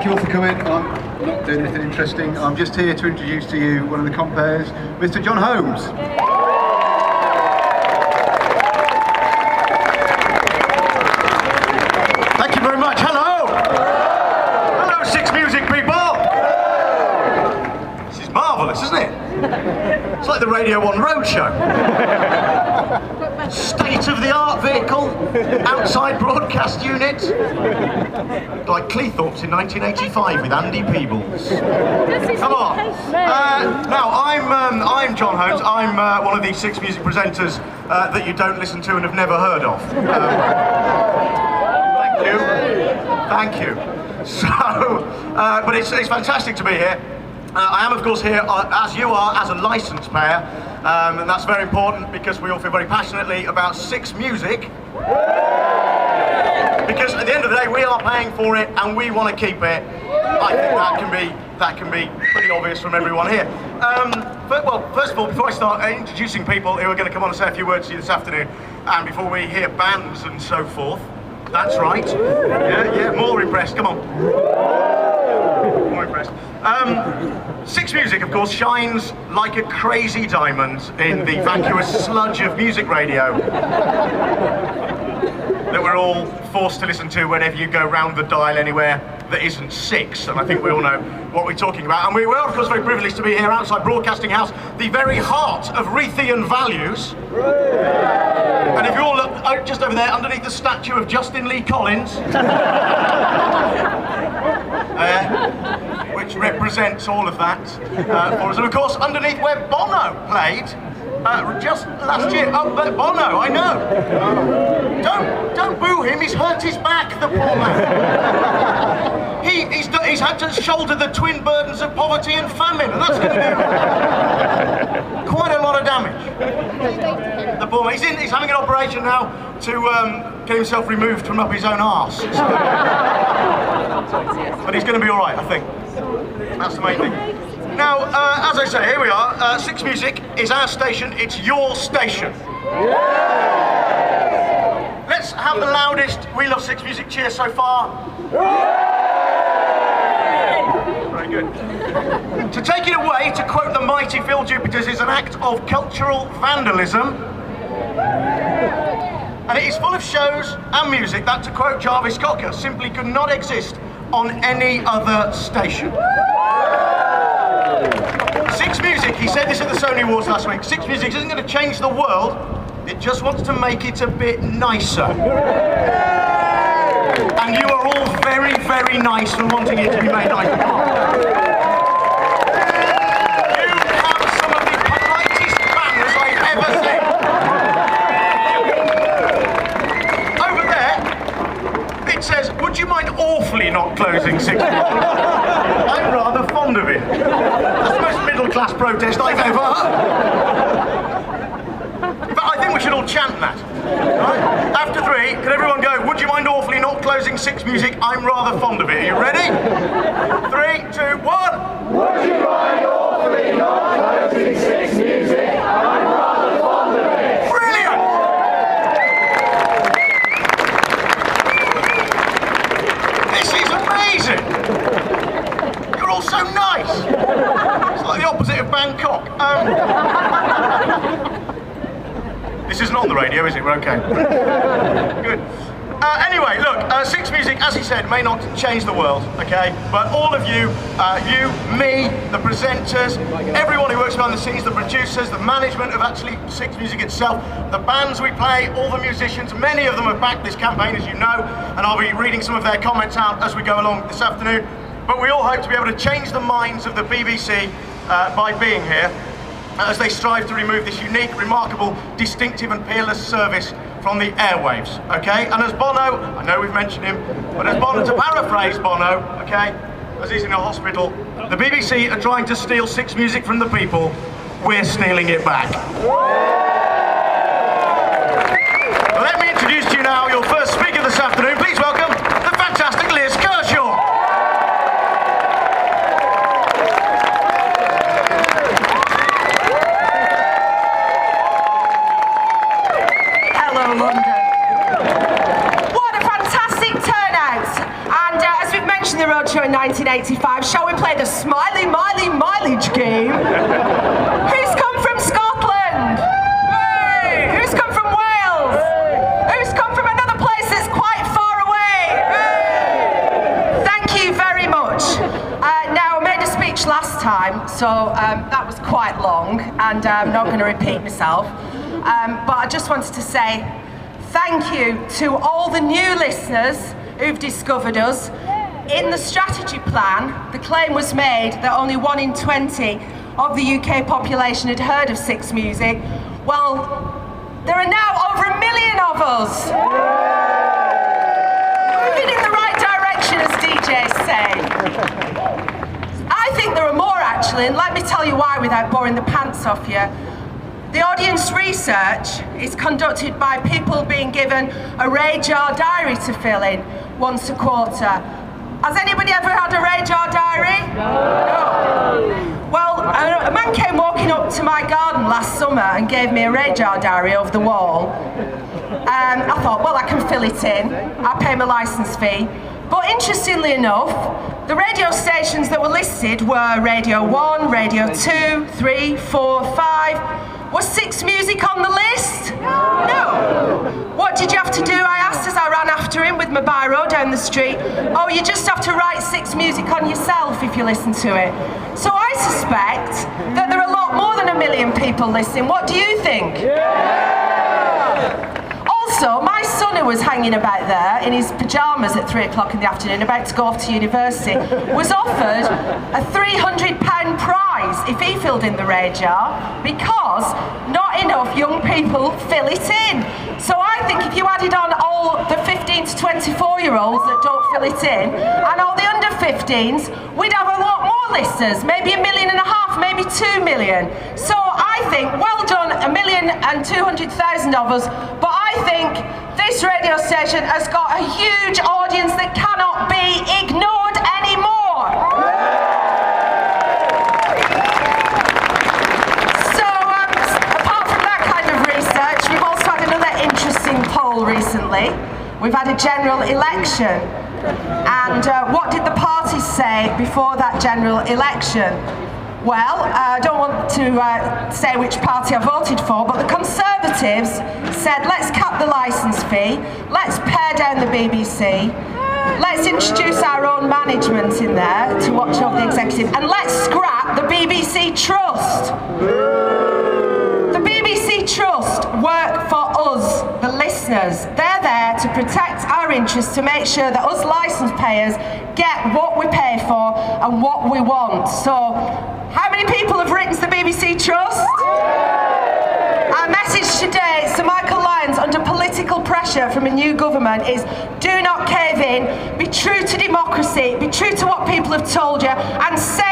Thank you all for coming. I'm not doing anything interesting. I'm just here to introduce to you one of the compares, Mr. Jon Holmes. Thank you very much. Hello! Hello, 6Music people! This is marvellous, isn't it? It's like the Radio 1 Roadshow. State-of-the-art vehicle, outside broadcast unit, like Cleethorpes in 1985 with Andy Peebles. Come on. Now, I'm Jon Holmes. I'm one of these 6Music presenters that you don't listen to and have never heard of. Thank you. So, but it's fantastic to be here. I am, of course, here, as you are, as a licence payer, and that's very important because we all feel very passionately about 6Music. Because at the end of the day, we are paying for it and we want to keep it. I think that can be pretty obvious from everyone here. Well, first of all, before I start introducing people who are going to come on and say a few words to you this afternoon, and before we hear bands and so forth, that's right. Yeah, more impressed. Come on. More impressed. 6Music, of course, shines like a crazy diamond in the vacuous sludge of music radio that we're all forced to listen to whenever you go round the dial anywhere that isn't 6, and I think we all know what we're talking about. And we were, of course, very privileged to be here outside Broadcasting House, the very heart of Reithian values. And if you all look just over there, underneath the statue of Justin Lee Collins, which represents all of that for us. And of course, underneath where Bono played just last year. Oh, but Bono, I know. Don't boo him. He's hurt his back, the poor man. He's had to shoulder the twin burdens of poverty and famine, and that's going to do quite a lot of damage. The poor man. He's having an operation now to get himself removed from up his own arse. So. But he's going to be all right, I think. That's the main thing. Now, as I say, here we are. 6Music is our station. It's your station. Let's have the loudest We Love 6Music cheer so far. Very good. To take it away, to quote the mighty Phil Jupiters, is an act of cultural vandalism. And it is full of shows and music that, to quote Jarvis Cocker, simply could not exist on any other station. 6Music, he said this at the Sony Awards last week, 6Music isn't going to change the world, it just wants to make it a bit nicer. And you are all very, very nice for wanting it to be made nicer. You have some of the politest fans I've ever seen. Over there, it says, would you mind awfully not closing 6Music? I'm rather fond of it. That's the most middle-class protest I've ever heard. But I think we should all chant that. Right? After 3, can everyone go, would you mind awfully not closing 6Music? I'm rather fond of it. Are you ready? 3, 2, 1. Would you mind awfully not closing 6Music? I'm rather fond of it. Brilliant! This is amazing! You're all so nice! It's like the opposite of Bangkok. This isn't on the radio, is it? We're okay. Good. Anyway, look, 6Music, as he said, may not change the world, okay? But all of you, you, me, the presenters, everyone who works behind the scenes, the producers, the management of actually 6Music itself, the bands we play, all the musicians, many of them have backed this campaign, as you know, and I'll be reading some of their comments out as we go along this afternoon. But we all hope to be able to change the minds of the BBC by being here, as they strive to remove this unique, remarkable, distinctive and peerless service from the airwaves, okay? And as Bono, I know we've mentioned him, but as Bono, to paraphrase Bono, okay, as he's in a hospital, the BBC are trying to steal 6Music from the people, we're stealing it back. Let me introduce to you now your first speaker this afternoon. Please welcome the fantastic Liz Kershaw. London. What a fantastic turnout, and as we've mentioned launching the roadshow in 1985, shall we play the Smiley Miley mileage game? Who's come from Scotland? Hey! Who's come from Wales? Who's come from another place that's quite far away? Hey! Thank you very much. Now, I made a speech last time, so that was quite long, and I'm not going to repeat myself. But I just wanted to say thank you to all the new listeners who've discovered us. In the strategy plan, the claim was made that only 1 in 20 of the UK population had heard of 6Music. Well, there are now over 1 million of us. Moving in the right direction, as DJs say. I think there are more, actually, and let me tell you why without boring the pants off you. The audience research is conducted by people being given a radar diary to fill in once a quarter. Has anybody ever had a radar diary? No. Well, a man came walking up to my garden last summer and gave me a radar diary of the wall. I thought, well, I can fill it in. I pay my licence fee. But interestingly enough, the radio stations that were listed were Radio 1, Radio 2, 3, 4, 5. Was 6Music on the list? No. What did you have to do? I asked as I ran after him with my biro down the street. Oh, you just have to write 6Music on yourself if you listen to it. So I suspect that there are a lot more than 1 million people listening. What do you think? Yeah! Also, my son, who was hanging about there in his pyjamas at 3 o'clock in the afternoon, about to go off to university, was offered a £300 prize if he filled in the radar, because not enough young people fill it in. So I think if you added on all the 15 to 24-year-olds that don't fill it in, and all the under 15s, we'd have a lot more listeners, maybe 1.5 million, maybe 2 million. So I think, well done, 1,200,000 of us, but I think this radio station has got a huge audience that cannot be ignored anymore. So, apart from that kind of research, we've also had another interesting poll recently. We've had a general election. And what did the parties say before that general election? Well, I don't want to say which party I voted for, but the Conservatives said, let's cap the licence fee, let's pare down the BBC, let's introduce our own management in there to watch over the executive, and let's scrap the BBC Trust. The BBC Trust work for us, the listeners. They're there to protect our interests, to make sure that us licence payers get what we pay for and what we want. So, how many people have written to the BBC Trust? Our message today to Michael Lyons, under political pressure from a new government, is do not cave in, be true to democracy, be true to what people have told you, and say